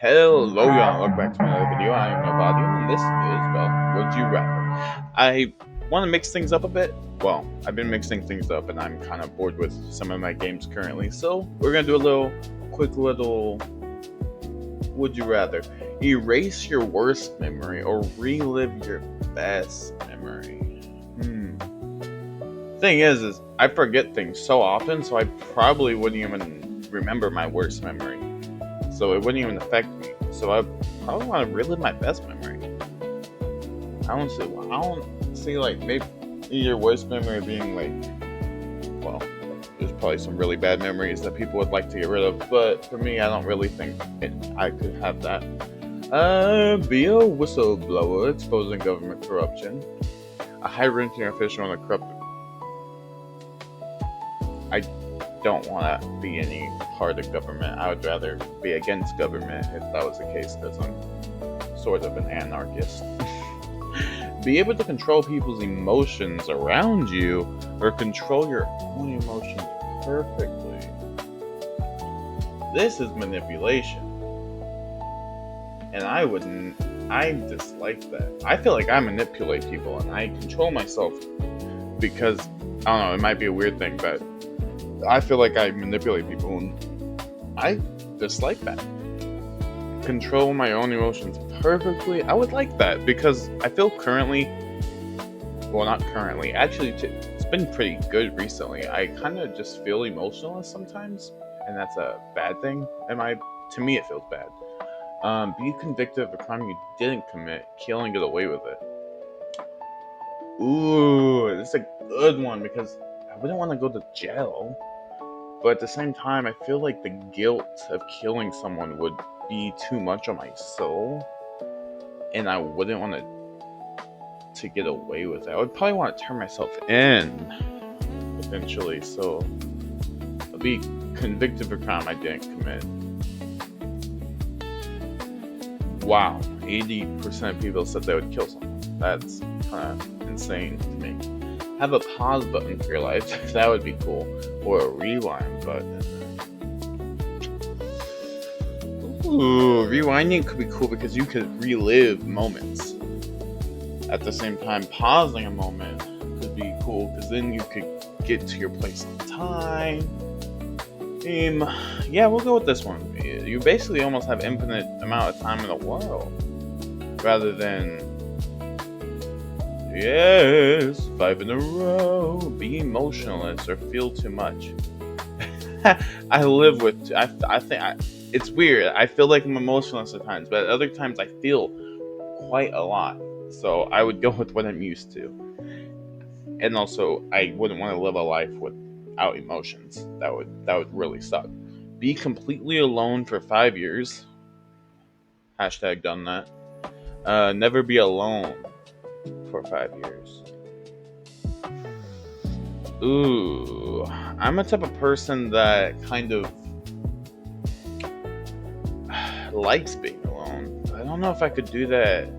Hello, y'all. Welcome back to another video. I am Nobodium, and this is, well, Would You Rather. I want to mix things up a bit. Well, I've been mixing things up, and I'm kind of bored with some of my games currently. So, we're going to do a quick little Would You Rather. Erase your worst memory or relive your best memory. Thing is I forget things so often, so I probably wouldn't even remember my worst memory. So it wouldn't even affect me. So I probably want to relive my best memory. I don't see like maybe your worst memory being like, well, there's probably some really bad memories that people would like to get rid of, but for me, I don't really think I could have that. Be a whistleblower exposing government corruption. A high-ranking official in a corrupt. I don't want to be any part of government. I would rather be against government if that was the case, because I'm sort of an anarchist. Be able to control people's emotions around you, or control your own emotions perfectly. This is manipulation. And I dislike that. I feel like I manipulate people and I control myself because, I don't know, it might be a weird thing, but I feel like I manipulate people, and I dislike that. Control my own emotions perfectly. I would like that because I feel not currently, actually, it's been pretty good recently. I kind of just feel emotionless sometimes, and that's a bad thing. To me, it feels bad. Be convicted of a crime you didn't commit, kill and get away with it. Ooh, this is a good one because I wouldn't want to go to jail. But at the same time, I feel like the guilt of killing someone would be too much on my soul. And I wouldn't want to get away with it. I would probably want to turn myself in eventually. So I'll be convicted of a crime I didn't commit. Wow, 80% of people said they would kill someone. That's kind of insane to me. Have a pause button for your life. That would be cool. Or a rewind button. Ooh, rewinding could be cool because you could relive moments. At the same time, pausing a moment could be cool because then you could get to your place on time. Yeah, we'll go with this one. You basically almost have infinite amount of time in the world. Rather than, yes, 5 in a row, be emotionless or feel too much. It's weird. I feel like I'm emotionless at times, but at other times I feel quite a lot. So I would go with what I'm used to. And also, I wouldn't want to live a life without emotions. That would really suck. Be completely alone for 5 years. Hashtag done that. Never be alone for 5 years. Ooh, I'm a type of person that kind of likes being alone. I don't know if I could do that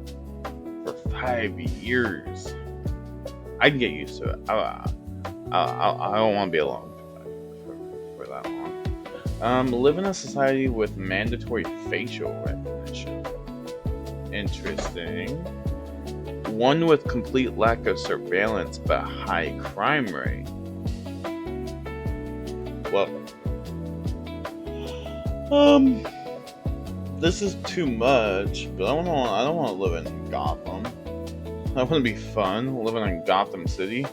for 5 years. I can get used to it. I don't want to be alone for that long. Live in a society with mandatory facial recognition. Interesting. One with complete lack of surveillance but high crime rate. Well, this is too much, but I don't want to live in Gotham. That wouldn't be fun, living in Gotham City.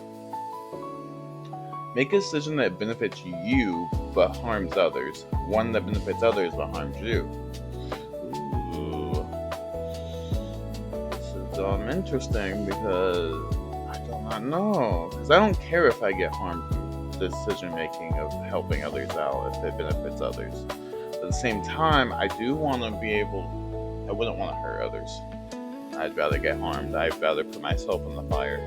Make a decision that benefits you but harms others. One that benefits others but harms you. Ooh. This is interesting because I do not know. Because I don't care if I get harmed from the decision making of helping others out if it benefits others. At the same time, I do want to be able. I wouldn't want to hurt others. I'd rather get harmed. I'd rather put myself in the fire.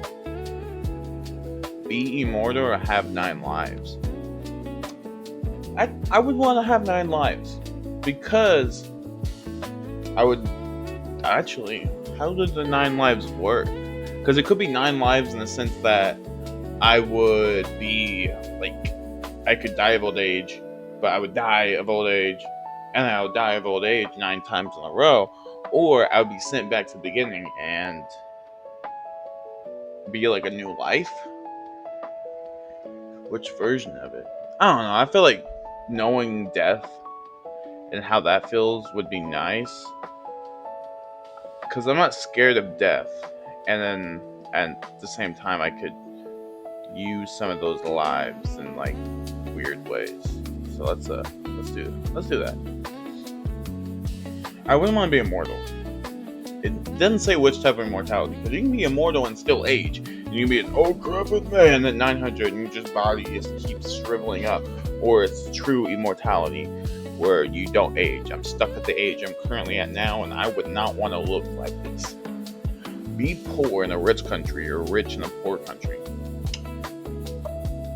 Be immortal or have 9 lives. I would want to have 9 lives. Because I would... Actually, how does the 9 lives work? Because it could be 9 lives in the sense that I would be, like... I could die of old age, but I would die of old age and I'll die of old age 9 times in a row, or I'll be sent back to the beginning and be like a new life. Which version of it? I don't know. I feel like knowing death and how that feels would be nice, because I'm not scared of death, and at the same time I could use some of those lives in like weird ways. So let's do that. I wouldn't want to be immortal. It doesn't say which type of immortality, because you can be immortal and still age. You can be an old decrepit man at 900 and your just body just keeps shriveling up. Or it's true immortality where you don't age. I'm stuck at the age I'm currently at now, and I would not want to look like this. Be poor in a rich country or rich in a poor country.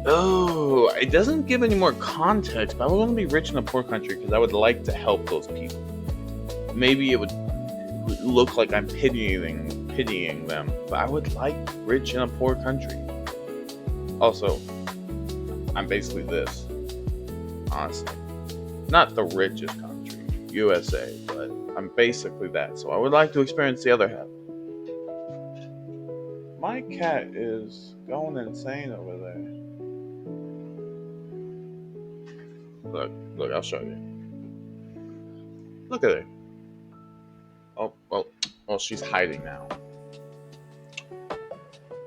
Oh, it doesn't give any more context, but I would want to be rich in a poor country because I would like to help those people. Maybe it would look like I'm pitying them, but I would like rich in a poor country. Also, I'm basically this, honestly. Not the richest country, USA, but I'm basically that, so I would like to experience the other half. My cat is going insane over there. Look, I'll show you. Look at her. Oh, well, she's hiding now.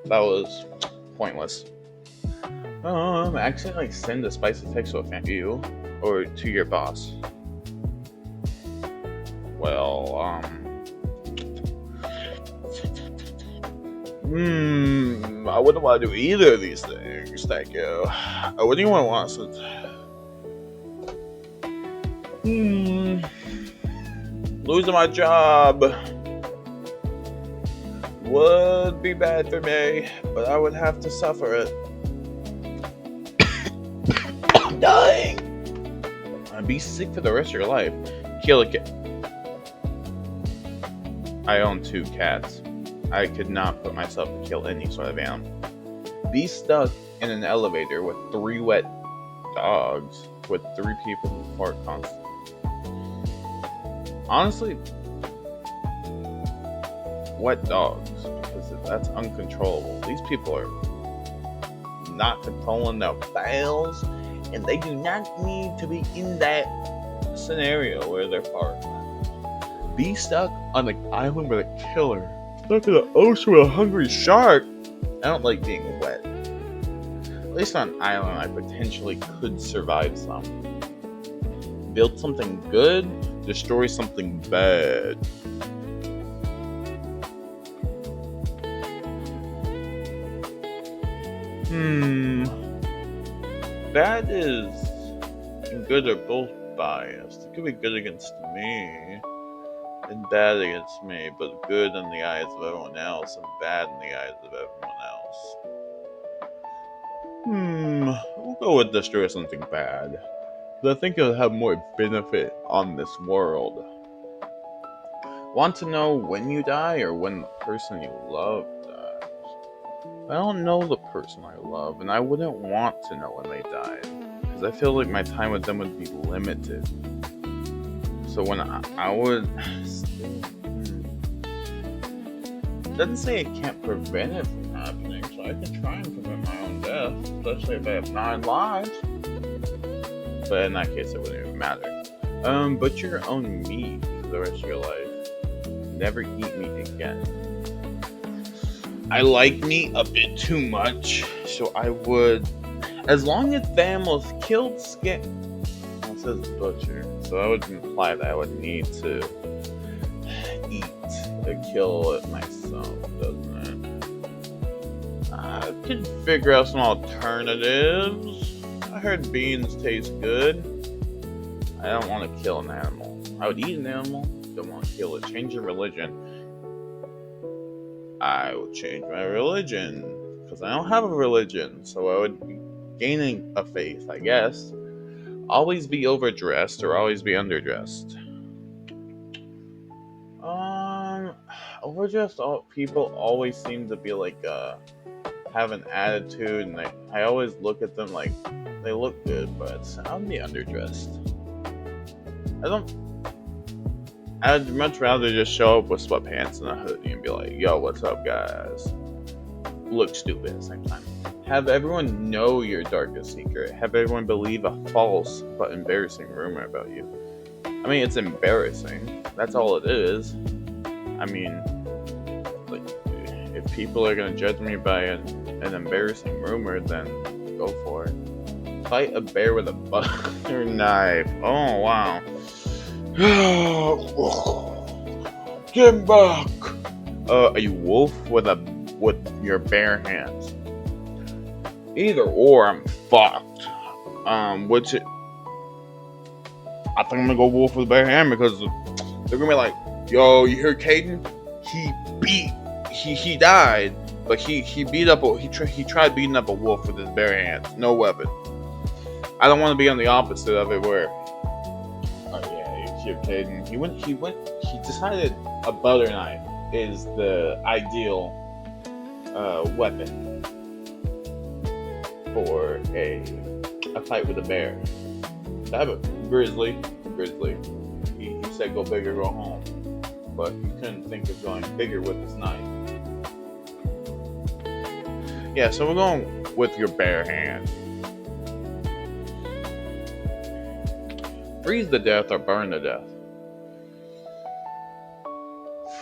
That was pointless. Accidentally send a spicy text to a fan you or to your boss. Well, I wouldn't want to do either of these things. Thank you. What do you want to send? Losing my job would be bad for me, but I would have to suffer it. I'm dying. I'd be sick for the rest of your life. Kill a cat. I own 2 cats. I could not put myself to kill any sort of animal. Be stuck in an elevator with 3 wet dogs with 3 people who fart constantly. Honestly, wet dogs, because that's uncontrollable. These people are not controlling their bowels, and they do not need to be in that scenario where they're farting. Be stuck on an island with a killer. Stuck in the ocean with a hungry shark. I don't like being wet. At least on an island I potentially could survive some. Build something good, destroy something bad. Bad is and good are both biased. It could be good against me and bad against me, but good in the eyes of everyone else and bad in the eyes of everyone else. We'll go with destroy something bad. But I think it'll have more benefit on this world. Want to know when you die or when the person you love dies? I don't know the person I love, and I wouldn't want to know when they died, because I feel like my time with them would be limited. So when I would... It doesn't say it can't prevent it from happening, so I can try and prevent my own death, especially if I have 9 lives. But in that case, it wouldn't even matter. Butcher your own meat for the rest of your life. Never eat meat again. I like meat a bit too much, so I would, as long as the animal's killed, skin. It says butcher, so that would imply that I would need to eat or kill it myself, doesn't it? I could figure out some alternatives. I heard beans taste good. I don't want to kill an animal. I would eat an animal, don't want to kill it. Change your religion. I would change my religion, because I don't have a religion, so I would be gaining a faith, I guess. Always be overdressed or always be underdressed. Overdressed people always seem to be like, have an attitude, and I always look at them like they look good, but I would be underdressed. I don't. I'd much rather just show up with sweatpants and a hoodie and be like, "Yo, what's up, guys?" Look stupid at the same time. Have everyone know your darkest secret. Have everyone believe a false but embarrassing rumor about you. I mean, it's embarrassing. That's all it is. I mean, like, if people are gonna judge me by an embarrassing rumor, then go for it. Fight a bear with a butter knife. Oh wow. Get back. A wolf with your bare hands. Either or, I'm fucked. Which I think I'm gonna go wolf with a bare hand because they're gonna be like, "Yo, you hear Caden? He died, but he tried beating up a wolf with his bare hands, no weapon." I don't want to be on the opposite of it, where, oh yeah, you hear Caden? He decided a butter knife is the ideal weapon for a fight with a bear. I have a grizzly. He said go big or go home, but he couldn't think of going bigger with his knife. Yeah, so we're going with your bare hand. Freeze to death or burn to death.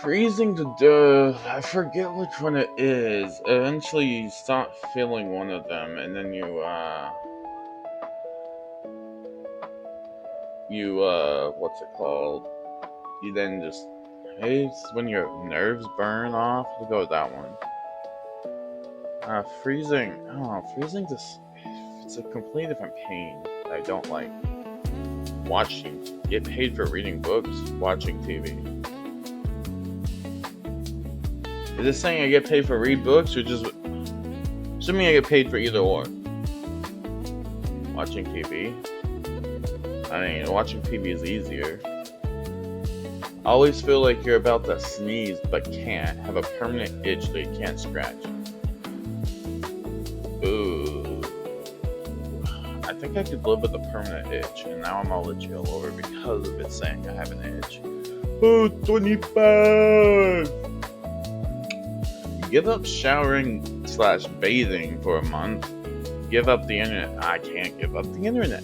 Freezing to death, I forget which one it is. Eventually you stop feeling one of them, and then you what's it called? You then just, hey, it's when your nerves burn off. We'll go with that one. Freezing, just, it's a completely different pain that I don't like. Watching, get paid for reading books, watching TV. Is this saying I get paid for read books, or just assuming I get paid for either or? Watching TV. I mean, watching TV is easier. I always feel like you're about to sneeze but can't. Have a permanent itch that you can't scratch. Ooh. I think I could live with a permanent itch, and now I'm all itchy all over because of it saying I have an itch. Oh, 25! Give up showering / bathing for a month. Give up the internet. I can't give up the internet.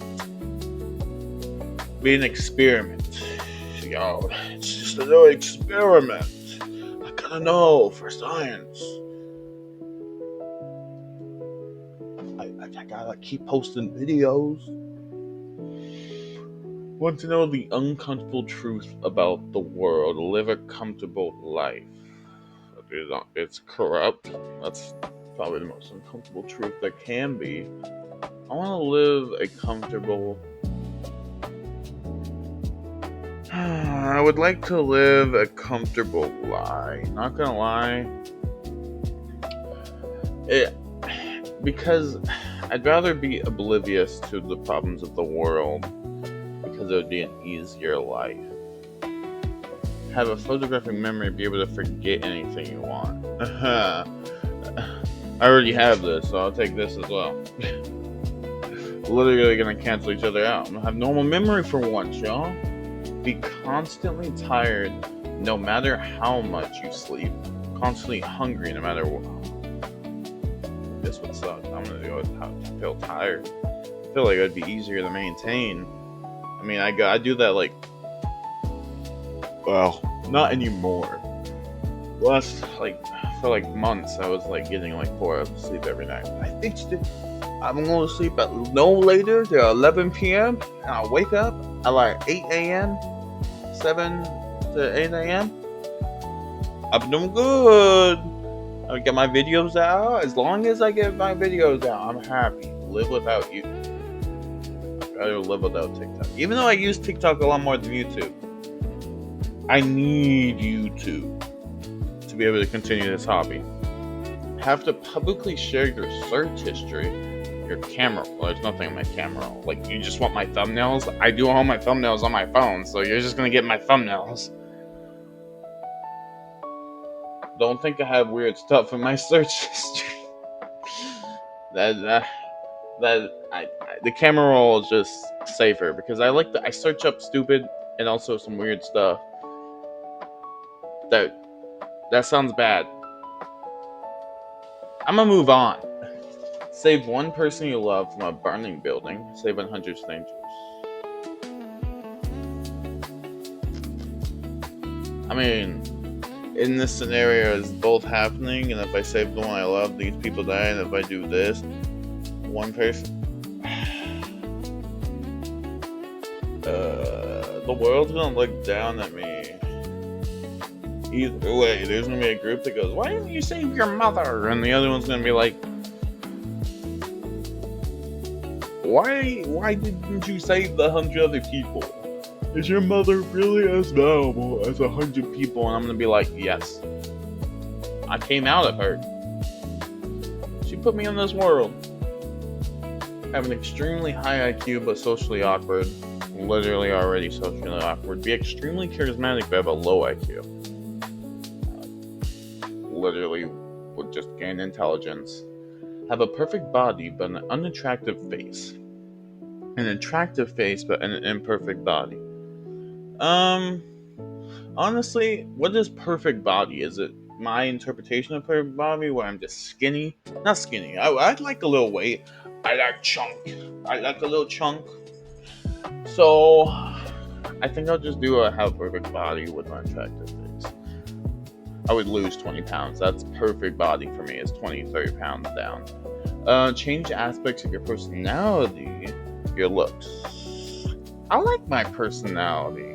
Be an experiment. Yo, it's just a little experiment. I gotta know for science. I gotta keep posting videos. Want to know the uncomfortable truth about the world. Live a comfortable life. It's corrupt. That's probably the most uncomfortable truth there can be. I want to live a comfortable... I would like to live a comfortable lie. Not gonna lie. Because I'd rather be oblivious to the problems of the world, because it would be an easier life. Have a photographic memory, be able to forget anything you want. I already have this, so I'll take this as well. Literally gonna cancel each other out. I'm gonna have normal memory for once, y'all. Be constantly tired, no matter how much you sleep. Constantly hungry, no matter what. This would suck. I'm gonna go with how I feel tired. I feel like it'd be easier to maintain. I mean, I do that like, well, not anymore. Last, for months, I was getting 4 hours of sleep every night. I fixed it. I'm going to sleep at no later than 11 p.m. and I'll wake up at 8 a.m. 7 to 8 a.m. I'm doing good. I get my videos out. As long as I get my videos out, I'm happy. Live without you. I'd rather live without TikTok. Even though I use TikTok a lot more than YouTube. I need YouTube to be able to continue this hobby. Have to publicly share your search history, your camera. Well, there's nothing on my camera roll. You just want my thumbnails? I do all my thumbnails on my phone, so you're just gonna get my thumbnails. Don't think I have weird stuff in my search history. The camera roll is just safer because I search up stupid and also some weird stuff. That sounds bad. I'm gonna move on. Save one person you love from a burning building. Save 100 strangers. I mean, in this scenario, it's both happening, and if I save the one I love, these people die, and if I do this, one person... the world's gonna look down at me. Either way, there's gonna be a group that goes, "Why didn't you save your mother?" And the other one's gonna be like, Why didn't you save the 100 other people? Is your mother really as valuable as 100 people? And I'm gonna be like, yes. I came out of her. She put me in this world. I have an extremely high IQ but socially awkward. Literally already socially awkward. Be extremely charismatic but have a low IQ. Literally would just gain intelligence. Have a perfect body but an unattractive face. An attractive face but an imperfect body. Honestly, what is perfect body? Is it my interpretation of perfect body where I'm just skinny? Not skinny. I'd like a little weight. I like chunk. I like a little chunk. So I think I'll just do a have a perfect body with an attractive face. I would lose 20 pounds. That's perfect body for me, is 20, 30 pounds down. Change aspects of your personality, your looks. I like my personality.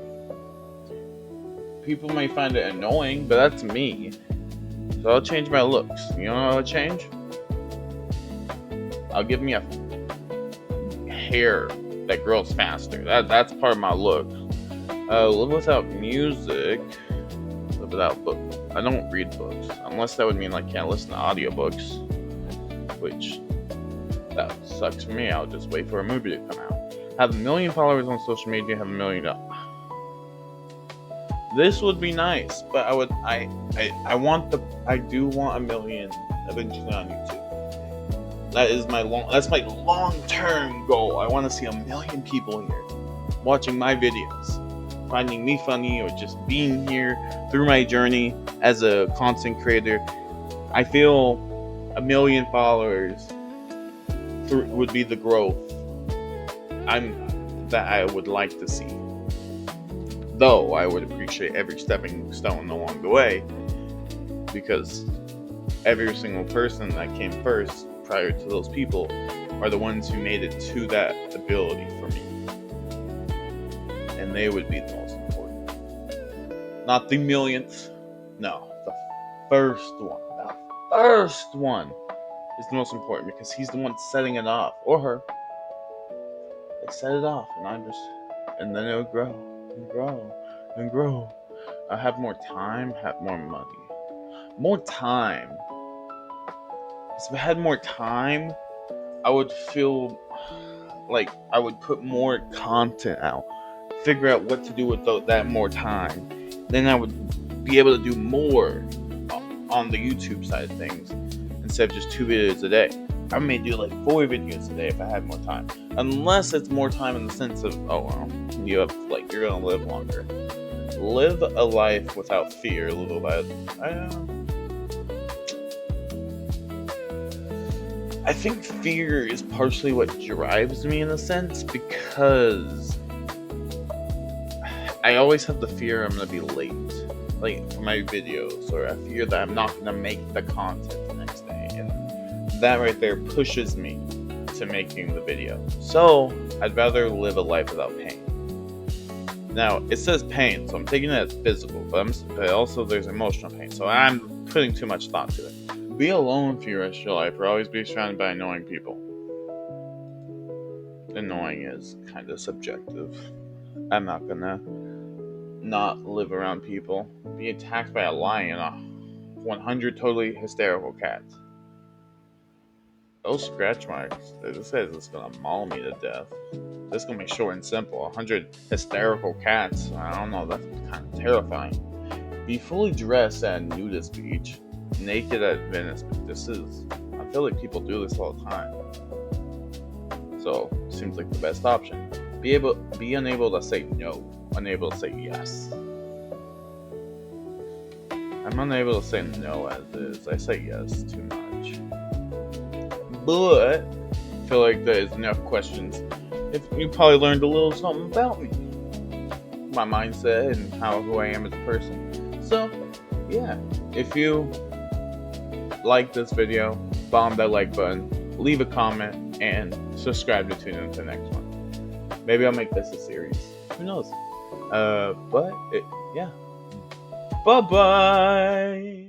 People may find it annoying, but that's me. So I'll change my looks. You know what I'll change? I'll give me a hair that grows faster. That's part of my look. Live without music. Live without books. I don't read books. Unless that would mean I can't listen to audiobooks. Which, that sucks for me. I'll just wait for a movie to come out. Have 1 million followers on social media. Have 1 million... This would be nice, but I do want 1 million eventually on YouTube. That's my long-term goal. I want to see 1 million people here watching my videos, finding me funny, or just being here through my journey as a content creator. I feel 1 million followers would be the growth that I would like to see. Though I would appreciate every stepping stone along the way, because every single person that came first prior to those people are the ones who made it to that ability for me. And they would be the most important. Not the millionth. No, the first one. The first one is the most important, because he's the one setting it off. Or her. They set it off, and then it'll grow. And grow and grow. I have more time, have more money. More time. If I had more time, I would feel like I would put more content out. Figure out what to do with that more time. Then I would be able to do more on the YouTube side of things instead of just 2 videos a day. I may do 4 videos a day if I had more time. Unless it's more time in the sense of, you're gonna live longer. Live a life without fear. I think fear is partially what drives me in a sense, because I always have the fear I'm gonna be late, for my videos, or I fear that I'm not gonna make the content the next day. That right there pushes me to making the video. So I'd rather live a life without pain. Now it says pain, so I'm taking it as physical, but also there's emotional pain. So I'm putting too much thought to it. Be alone for your rest of your life, or always be surrounded by annoying people. Annoying is kind of subjective. I'm not gonna not live around people. Be attacked by a lion, 100 totally hysterical cats. Those scratch marks, this says it's gonna maul me to death. This is gonna be short and simple. 100 hysterical cats. I don't know, that's kind of terrifying. Be fully dressed at a nudist beach. Naked at Venice. I feel like people do this all the time. So, seems like the best option. Be unable to say no. unable to say yes. I'm unable to say no as is. I say yes too much. But I feel like there's enough questions. If you probably learned a little something about me, my mindset, and who I am as a person. So, yeah, if you like this video, bomb that like button, leave a comment, and subscribe to tune in to the next one. Maybe I'll make this a series. Who knows? Yeah. Bye-bye!